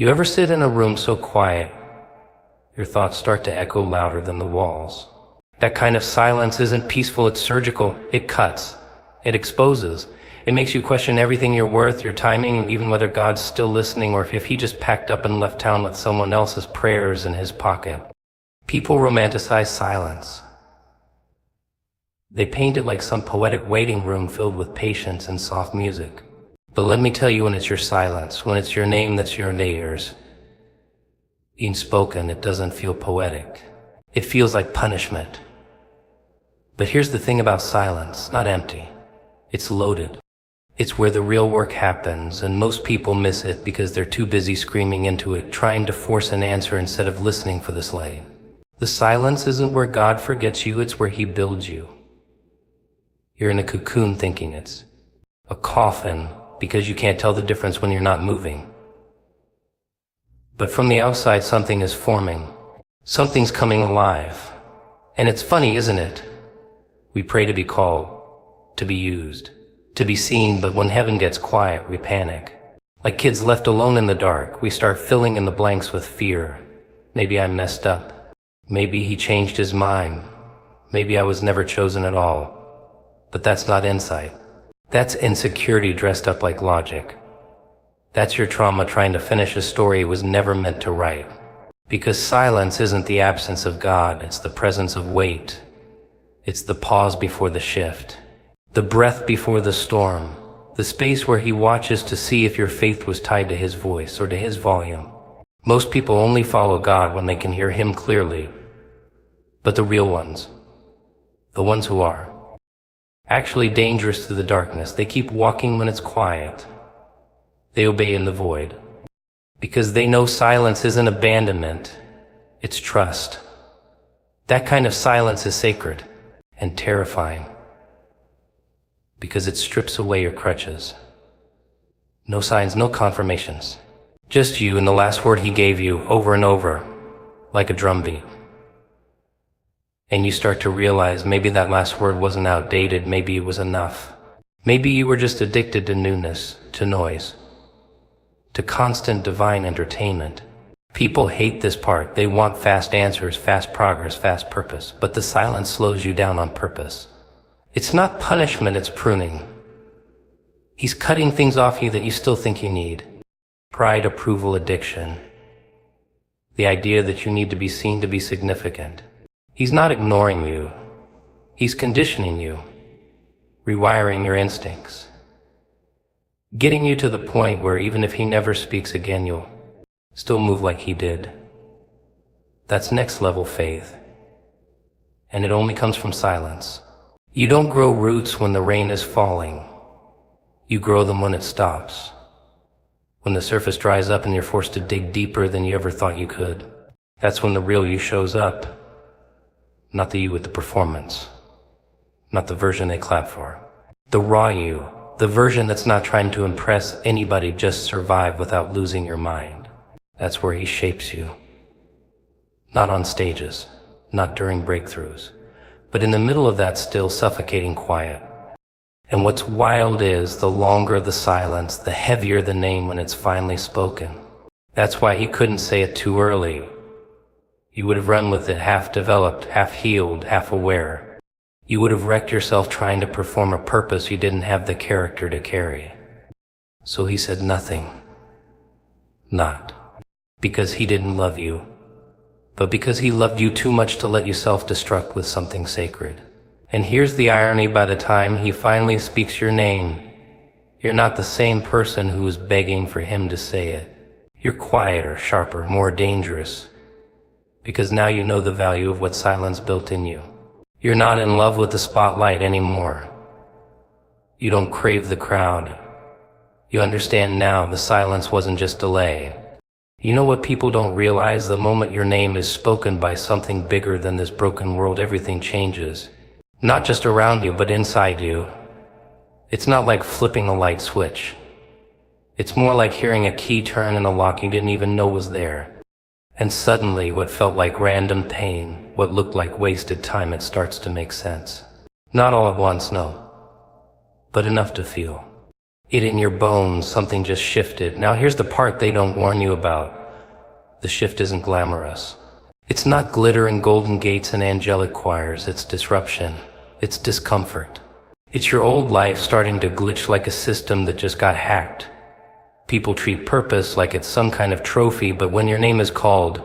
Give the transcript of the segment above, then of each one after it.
You ever sit in a room so quiet, your thoughts start to echo louder than the walls? That kind of silence isn't peaceful, it's surgical. It cuts. It exposes. It makes you question everything, your worth, your timing, and even whether God's still listening or if he just packed up and left town with someone else's prayers in his pocket. People romanticize silence. They paint it like some poetic waiting room filled with patience and soft music. But let me tell you, when it's your silence, when it's your name that's your ears being spoken, it doesn't feel poetic. It feels like punishment. But here's the thing about silence, not empty. It's loaded. It's where the real work happens, and most people miss it because they're too busy screaming into it, trying to force an answer instead of listening for the slave. The silence isn't where God forgets you, it's where he builds you. You're in a cocoon thinking it's a coffin because you can't tell the difference when you're not moving. But from the outside, something is forming. Something's coming alive. And it's funny, isn't it? We pray to be called, to be used, to be seen, but when heaven gets quiet, we panic. Like kids left alone in the dark, we start filling in the blanks with fear. Maybe I messed up. Maybe he changed his mind. Maybe I was never chosen at all. But that's not insight. That's insecurity dressed up like logic. That's your trauma trying to finish a story it was never meant to write. Because silence isn't the absence of God, it's the presence of weight. It's the pause before the shift, the breath before the storm, the space where he watches to see if your faith was tied to his voice or to his volume. Most people only follow God when they can hear him clearly. But the real ones, the ones who are actually dangerous to the darkness, they keep walking when it's quiet. They obey in the void. Because they know silence isn't abandonment, it's trust. That kind of silence is sacred and terrifying. Because it strips away your crutches. No signs, no confirmations. Just you and the last word he gave you over and over, like a drumbeat. And you start to realize maybe that last word wasn't outdated, maybe it was enough. Maybe you were just addicted to newness, to noise, to constant divine entertainment. People hate this part. They want fast answers, fast progress, fast purpose. But the silence slows you down on purpose. It's not punishment, it's pruning. He's cutting things off you that you still think you need. Pride, approval, addiction. The idea that you need to be seen to be significant. He's not ignoring you. He's conditioning you, rewiring your instincts, getting you to the point where even if he never speaks again, you'll still move like he did. That's next level faith. And it only comes from silence. You don't grow roots when the rain is falling. You grow them when it stops. When the surface dries up and you're forced to dig deeper than you ever thought you could. That's when the real you shows up. Not the you with the performance. Not the version they clap for. The raw you. The version that's not trying to impress anybody, just survive without losing your mind. That's where he shapes you. Not on stages. Not during breakthroughs. But in the middle of that still suffocating quiet. And what's wild is, the longer the silence, the heavier the name when it's finally spoken. That's why he couldn't say it too early. You would have run with it half developed, half healed, half aware. You would have wrecked yourself trying to perform a purpose you didn't have the character to carry. So he said nothing. Not because he didn't love you, but because he loved you too much to let you self-destruct with something sacred. And here's the irony, by the time he finally speaks your name, you're not the same person who was begging for him to say it. You're quieter, sharper, more dangerous. Because now you know the value of what silence built in you. You're not in love with the spotlight anymore. You don't crave the crowd. You understand now the silence wasn't just delay. You know what people don't realize? The moment your name is spoken by something bigger than this broken world, everything changes. Not just around you, but inside you. It's not like flipping a light switch. It's more like hearing a key turn in a lock you didn't even know was there. And suddenly, what felt like random pain, what looked like wasted time, it starts to make sense. Not all at once, no. But enough to feel. It in your bones, something just shifted. Now here's the part they don't warn you about. The shift isn't glamorous. It's not glitter and golden gates and angelic choirs. It's disruption. It's discomfort. It's your old life starting to glitch like a system that just got hacked. People treat purpose like it's some kind of trophy, but when your name is called,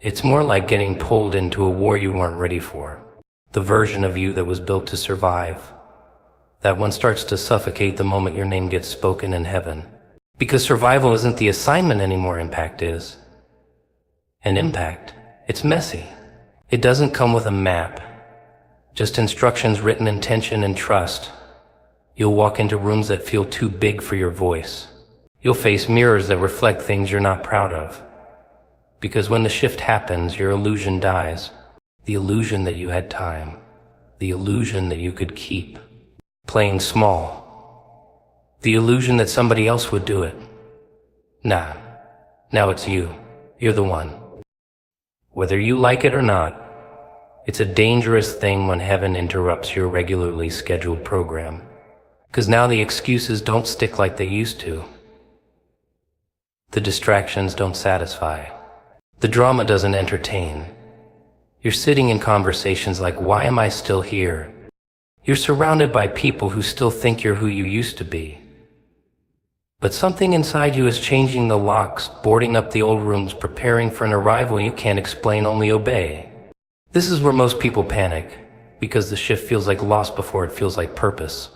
it's more like getting pulled into a war you weren't ready for. The version of you that was built to survive. That one starts to suffocate the moment your name gets spoken in heaven. Because survival isn't the assignment anymore, impact is. And impact, it's messy. It doesn't come with a map. Just instructions written in tension and trust. You'll walk into rooms that feel too big for your voice. You'll face mirrors that reflect things you're not proud of. Because when the shift happens, your illusion dies. The illusion that you had time. The illusion that you could keep playing small. The illusion that somebody else would do it. Nah, now it's you. You're the one. Whether you like it or not, it's a dangerous thing when heaven interrupts your regularly scheduled program. 'Cause now the excuses don't stick like they used to. The distractions don't satisfy. The drama doesn't entertain. You're sitting in conversations like, why am I still here? You're surrounded by people who still think you're who you used to be. But something inside you is changing the locks, boarding up the old rooms, preparing for an arrival you can't explain, only obey. This is where most people panic, because the shift feels like loss before it feels like purpose.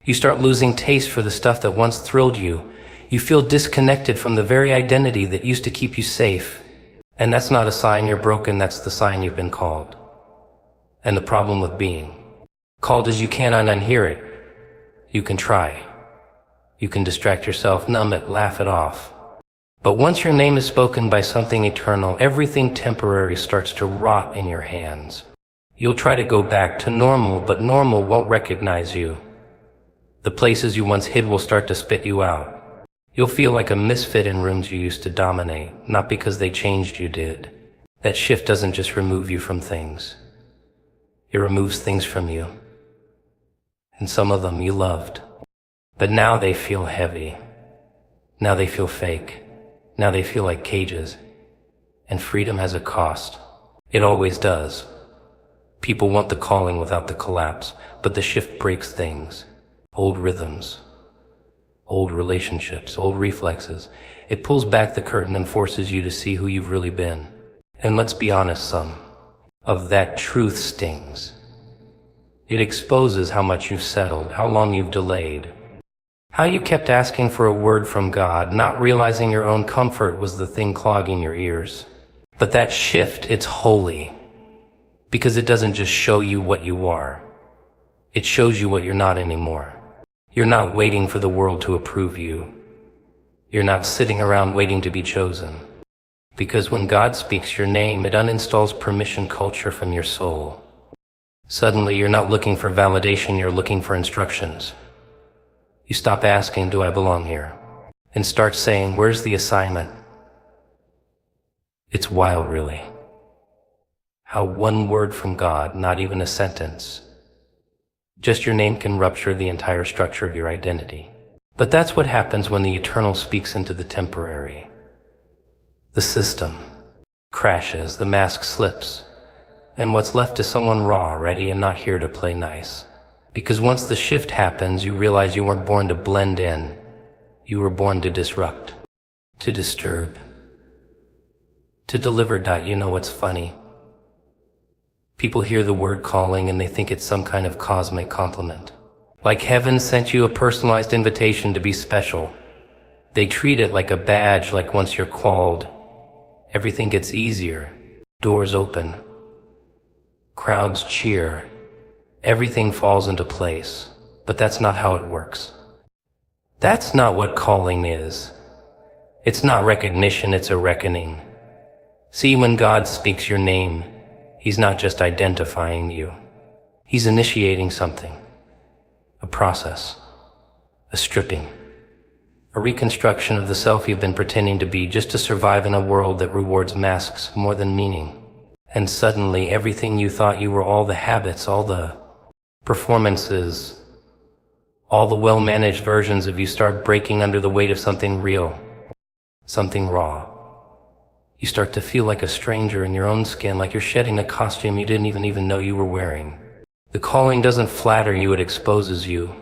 You start losing taste for the stuff that once thrilled you. You feel disconnected from the very identity that used to keep you safe. And that's not a sign you're broken, that's the sign you've been called. And the problem with being called is you cannot unhear it. You can try. You can distract yourself, numb it, laugh it off. But once your name is spoken by something eternal, everything temporary starts to rot in your hands. You'll try to go back to normal, but normal won't recognize you. The places you once hid will start to spit you out. You'll feel like a misfit in rooms you used to dominate, not because they changed, you did. That shift doesn't just remove you from things. It removes things from you. And some of them you loved. But now they feel heavy. Now they feel fake. Now they feel like cages. And freedom has a cost. It always does. People want the calling without the collapse, but the shift breaks things. Old rhythms. Old relationships, old reflexes. It pulls back the curtain and forces you to see who you've really been. And let's be honest, some of that truth stings. It exposes how much you've settled, how long you've delayed, how you kept asking for a word from God, not realizing your own comfort was the thing clogging your ears. But that shift, it's holy, because it doesn't just show you what you are. It shows you what you're not anymore. You're not waiting for the world to approve you. You're not sitting around waiting to be chosen. Because when God speaks your name, it uninstalls permission culture from your soul. Suddenly, you're not looking for validation, you're looking for instructions. You stop asking, do I belong here? And start saying, where's the assignment? It's wild, really. How one word from God, not even a sentence, just your name can rupture the entire structure of your identity. But that's what happens when the eternal speaks into the temporary. The system crashes, the mask slips, and what's left is someone raw, ready, and not here to play nice. Because once the shift happens, you realize you weren't born to blend in. You were born to disrupt, to disturb, to deliver. You know what's funny? People hear the word calling and they think it's some kind of cosmic compliment. Like heaven sent you a personalized invitation to be special. They treat it like a badge, like once you're called, everything gets easier. Doors open. Crowds cheer. Everything falls into place. But that's not how it works. That's not what calling is. It's not recognition, it's a reckoning. See, when God speaks your name, He's not just identifying you. He's initiating something. A process. A stripping. A reconstruction of the self you've been pretending to be just to survive in a world that rewards masks more than meaning. And suddenly everything you thought you were, all the habits, all the performances, All the well-managed versions of you start breaking under the weight of something real, something raw. You start to feel like a stranger in your own skin, like you're shedding a costume you didn't even know you were wearing. The calling doesn't flatter you, it exposes you.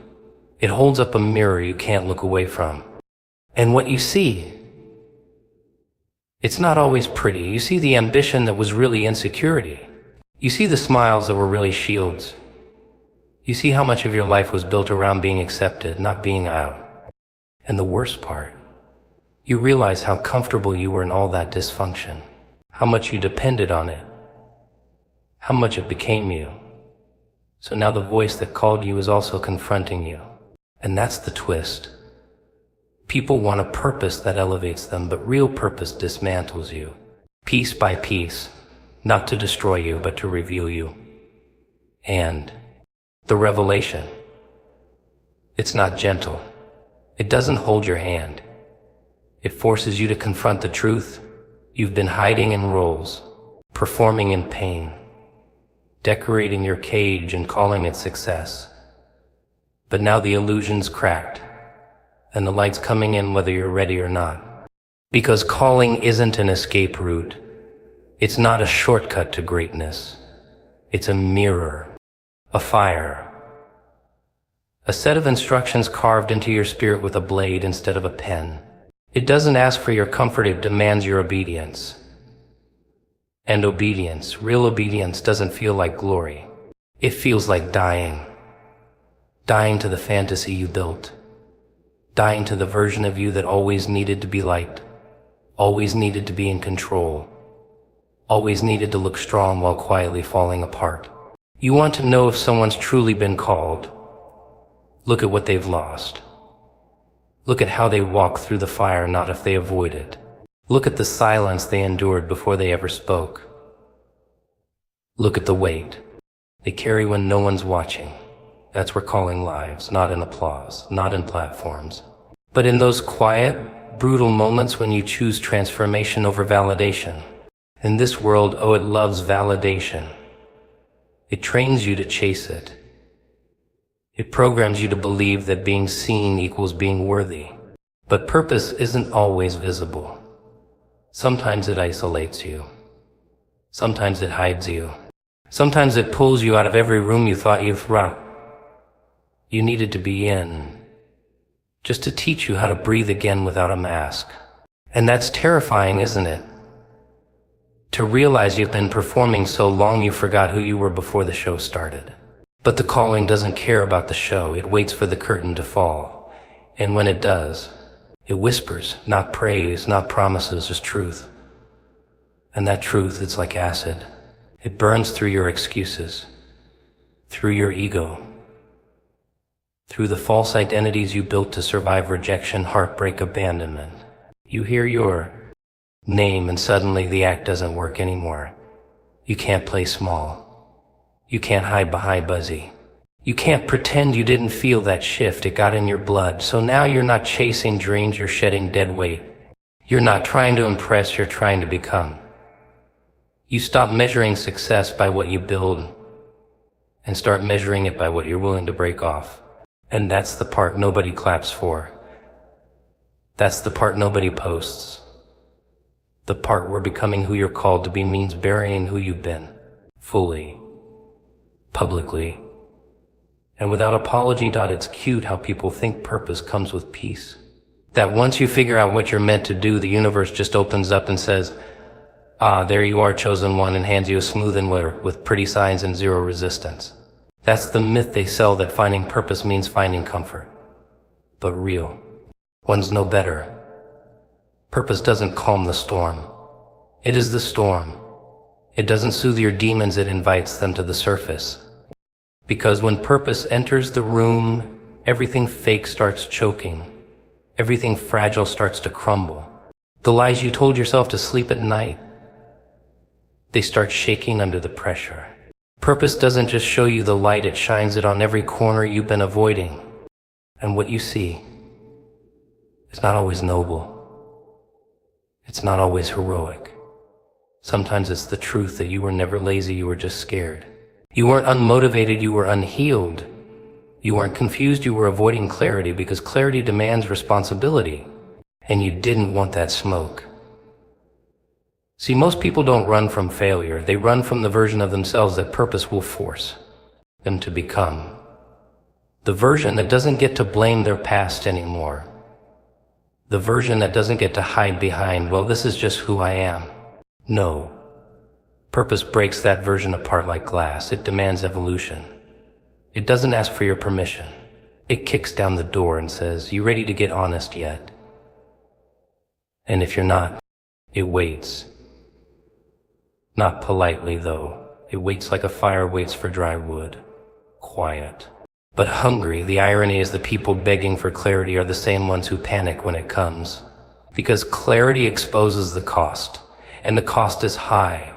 It holds up a mirror you can't look away from. And what you see, it's not always pretty. You see the ambition that was really insecurity. You see the smiles that were really shields. You see how much of your life was built around being accepted, not being out. And the worst part, you realize how comfortable you were in all that dysfunction, how much you depended on it, how much it became you. So now the voice that called you is also confronting you. And that's the twist. People want a purpose that elevates them, but real purpose dismantles you, piece by piece, not to destroy you, but to reveal you. And the revelation, it's not gentle. It doesn't hold your hand. It forces you to confront the truth. You've been hiding in roles, performing in pain, decorating your cage and calling it success. But now the illusion's cracked, and the light's coming in whether you're ready or not. Because calling isn't an escape route. It's not a shortcut to greatness. It's a mirror, a fire, a set of instructions carved into your spirit with a blade instead of a pen. It doesn't ask for your comfort, it demands your obedience. And obedience, real obedience, doesn't feel like glory. It feels like dying. Dying to the fantasy you built. Dying to the version of you that always needed to be liked, always needed to be in control, always needed to look strong while quietly falling apart. You want to know if someone's truly been called. Look at what they've lost. Look at how they walk through the fire, not if they avoid it. Look at the silence they endured before they ever spoke. Look at the weight they carry when no one's watching. That's where calling lives, not in applause, not in platforms, but in those quiet, brutal moments when you choose transformation over validation. In this world, it loves validation. It trains you to chase it. It programs you to believe that being seen equals being worthy. But purpose isn't always visible. Sometimes it isolates you. Sometimes it hides you. Sometimes it pulls you out of every room you thought you needed to be in, just to teach you how to breathe again without a mask. And that's terrifying, isn't it? To realize you've been performing so long you forgot who you were before the show started. But the calling doesn't care about the show. It waits for the curtain to fall. And when it does, it whispers, not praise, not promises, just truth. And that truth, it's like acid. It burns through your excuses, through your ego, through the false identities you built to survive rejection, heartbreak, abandonment. You hear your name and suddenly the act doesn't work anymore. You can't play small. You can't hide behind Buzzy. You can't pretend you didn't feel that shift. It got in your blood. So now you're not chasing dreams, you're shedding dead weight. You're not trying to impress, you're trying to become. You stop measuring success by what you build and start measuring it by what you're willing to break off. And that's the part nobody claps for. That's the part nobody posts. The part where becoming who you're called to be means burying who you've been, fully, publicly, and without apology. It's cute how people think purpose comes with peace. That once you figure out what you're meant to do, the universe just opens up and says, there you are, chosen one, and hands you a smooth inward with pretty signs and zero resistance. That's the myth they sell, that finding purpose means finding comfort. But real ones know better. Purpose doesn't calm the storm. It is the storm. It doesn't soothe your demons, it invites them to the surface. Because when purpose enters the room, everything fake starts choking. Everything fragile starts to crumble. The lies you told yourself to sleep at night, they start shaking under the pressure. Purpose doesn't just show you the light, it shines it on every corner you've been avoiding. And what you see is not always noble. It's not always heroic. Sometimes it's the truth that you were never lazy, you were just scared. You weren't unmotivated, you were unhealed. You weren't confused, you were avoiding clarity because clarity demands responsibility, and you didn't want that smoke. See, most people don't run from failure, they run from the version of themselves that purpose will force them to become. The version that doesn't get to blame their past anymore. The version that doesn't get to hide behind, well, this is just who I am. No. Purpose breaks that version apart like glass. It demands evolution. It doesn't ask for your permission. It kicks down the door and says, "You ready to get honest yet?" And if you're not, it waits. Not politely, though. It waits like a fire waits for dry wood. Quiet. But hungry. The irony is the people begging for clarity are the same ones who panic when it comes. Because clarity exposes the cost, and the cost is high.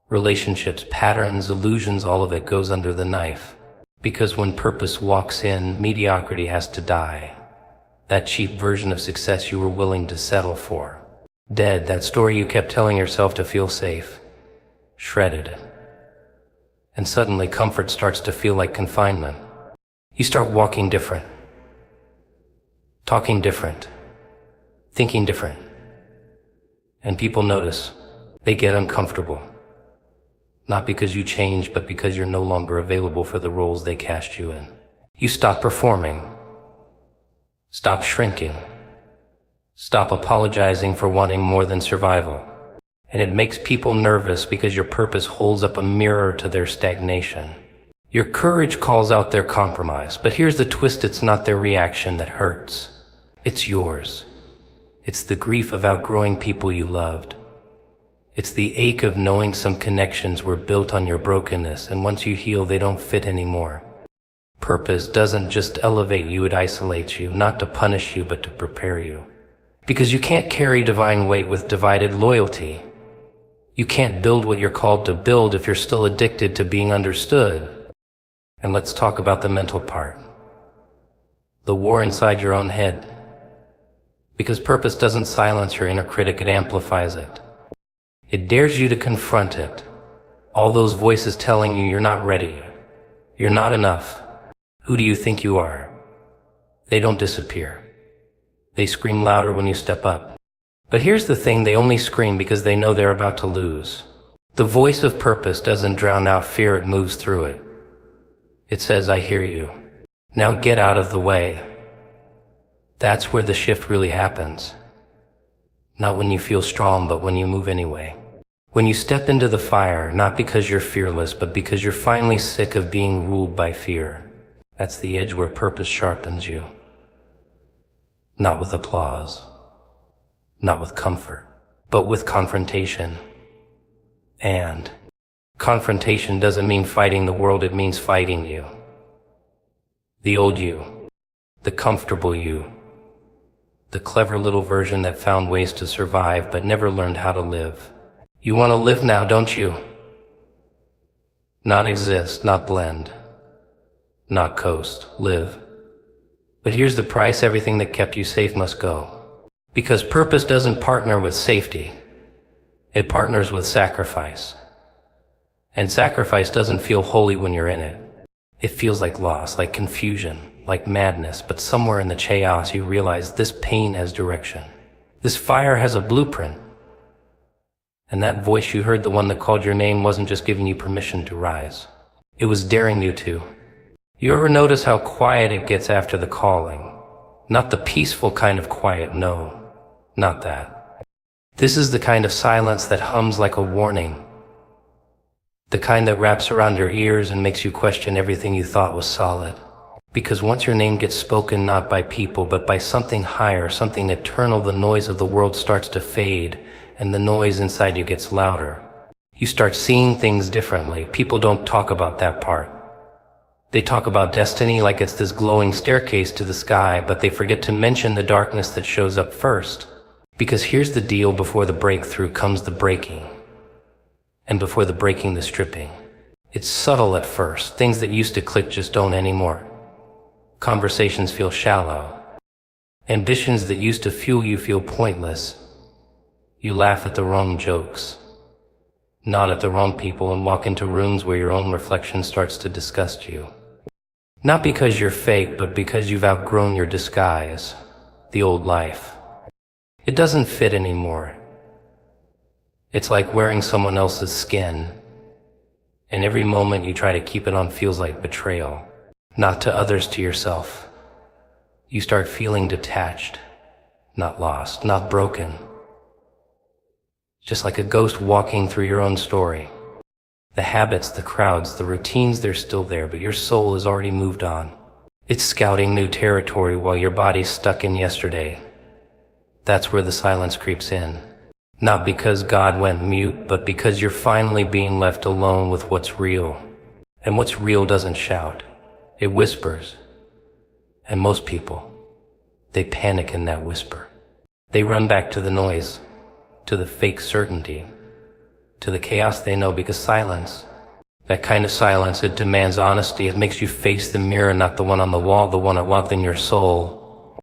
Relationships, patterns, illusions, all of it goes under the knife. Because when purpose walks in, mediocrity has to die. That cheap version of success you were willing to settle for. Dead, that story you kept telling yourself to feel safe. Shredded. And suddenly comfort starts to feel like confinement. You start walking different. Talking different. Thinking different. And people notice. They get uncomfortable. Not because you changed, but because you're no longer available for the roles they cast you in. You stop performing. Stop shrinking. Stop apologizing for wanting more than survival. And it makes people nervous because your purpose holds up a mirror to their stagnation. Your courage calls out their compromise, but here's the twist, it's not their reaction that hurts. It's yours. It's the grief of outgrowing people you loved. It's the ache of knowing some connections were built on your brokenness, and once you heal, they don't fit anymore. Purpose doesn't just elevate you, it isolates you, not to punish you, but to prepare you. Because you can't carry divine weight with divided loyalty. You can't build what you're called to build if you're still addicted to being understood. And let's talk about the mental part. The war inside your own head. Because purpose doesn't silence your inner critic, it amplifies it. It dares you to confront it. All those voices telling you you're not ready. You're not enough. Who do you think you are? They don't disappear. They scream louder when you step up. But here's the thing, they only scream because they know they're about to lose. The voice of purpose doesn't drown out fear, it moves through it. It says, "I hear you. Now get out of the way." That's where the shift really happens. Not when you feel strong, but when you move anyway. When you step into the fire, not because you're fearless, but because you're finally sick of being ruled by fear. That's the edge where purpose sharpens you. Not with applause, not with comfort, but with confrontation. And confrontation doesn't mean fighting the world, it means fighting you. The old you, the comfortable you, the clever little version that found ways to survive but never learned how to live. You want to live now, don't you? Not exist, not blend, not coast, live. But here's the price, everything that kept you safe must go. Because purpose doesn't partner with safety. It partners with sacrifice. And sacrifice doesn't feel holy when you're in it. It feels like loss, like confusion, like madness, but somewhere in the chaos you realize this pain has direction. This fire has a blueprint. And that voice you heard, the one that called your name, wasn't just giving you permission to rise. It was daring you to. You ever notice how quiet it gets after the calling? Not the peaceful kind of quiet, no, not that. This is the kind of silence that hums like a warning. The kind that wraps around your ears and makes you question everything you thought was solid. Because once your name gets spoken not by people, but by something higher, something eternal, the noise of the world starts to fade, and the noise inside you gets louder. You start seeing things differently. People don't talk about that part. They talk about destiny like it's this glowing staircase to the sky, but they forget to mention the darkness that shows up first. Because here's the deal, before the breakthrough comes the breaking. And before the breaking, the stripping. It's subtle at first. Things that used to click just don't anymore. Conversations feel shallow. Ambitions that used to fuel you feel pointless. You laugh at the wrong jokes, nod at the wrong people, and walk into rooms where your own reflection starts to disgust you. Not because you're fake, but because you've outgrown your disguise, the old life. It doesn't fit anymore. It's like wearing someone else's skin, and every moment you try to keep it on feels like betrayal. Not to others, to yourself. You start feeling detached, not lost, not broken. Just like a ghost walking through your own story. The habits, the crowds, the routines, they're still there, but your soul has already moved on. It's scouting new territory while your body's stuck in yesterday. That's where the silence creeps in. Not because God went mute, but because you're finally being left alone with what's real. And what's real doesn't shout. It whispers. And most people, they panic in that whisper. They run back to the noise, to the fake certainty, to the chaos they know, because silence, that kind of silence, it demands honesty. It makes you face the mirror, not the one on the wall, the one within your soul.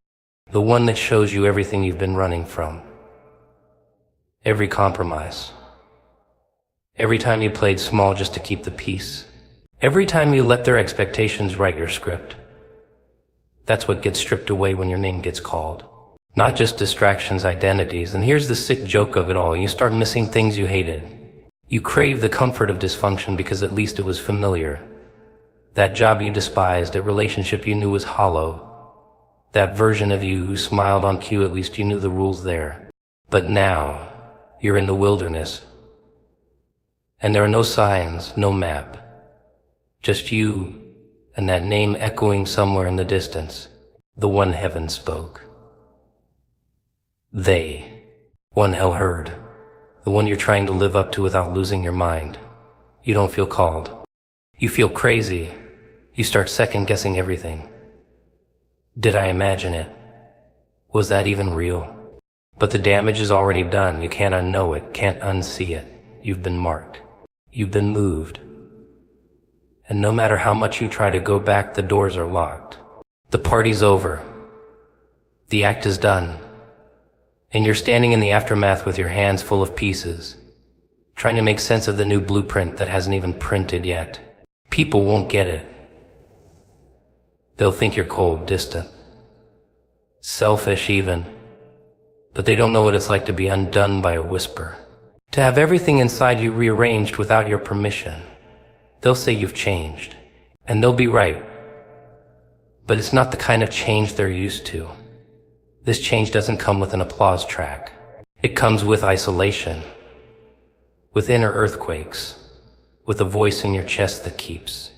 The one that shows you everything you've been running from. Every compromise. Every time you played small just to keep the peace. Every time you let their expectations write your script. That's what gets stripped away when your name gets called. Not just distractions, identities. And here's the sick joke of it all. You start missing things you hated. You crave the comfort of dysfunction because at least it was familiar. That job you despised, that relationship you knew was hollow. That version of you who smiled on cue, at least you knew the rules there. But now, you're in the wilderness. And there are no signs, no map. Just you and that name echoing somewhere in the distance. The one heaven spoke. They. One hell heard. The one you're trying to live up to without losing your mind. You don't feel called. You feel crazy. You start second-guessing everything. Did I imagine it? Was that even real? But the damage is already done. You can't unknow it, can't unsee it. You've been marked. You've been moved. And no matter how much you try to go back, the doors are locked. The party's over. The act is done. And you're standing in the aftermath with your hands full of pieces, trying to make sense of the new blueprint that hasn't even printed yet. People won't get it. They'll think you're cold, distant, selfish even, but they don't know what it's like to be undone by a whisper. To have everything inside you rearranged without your permission. They'll say you've changed, and they'll be right. But it's not the kind of change they're used to. This change doesn't come with an applause track. It comes with isolation, with inner earthquakes, with a voice in your chest that keeps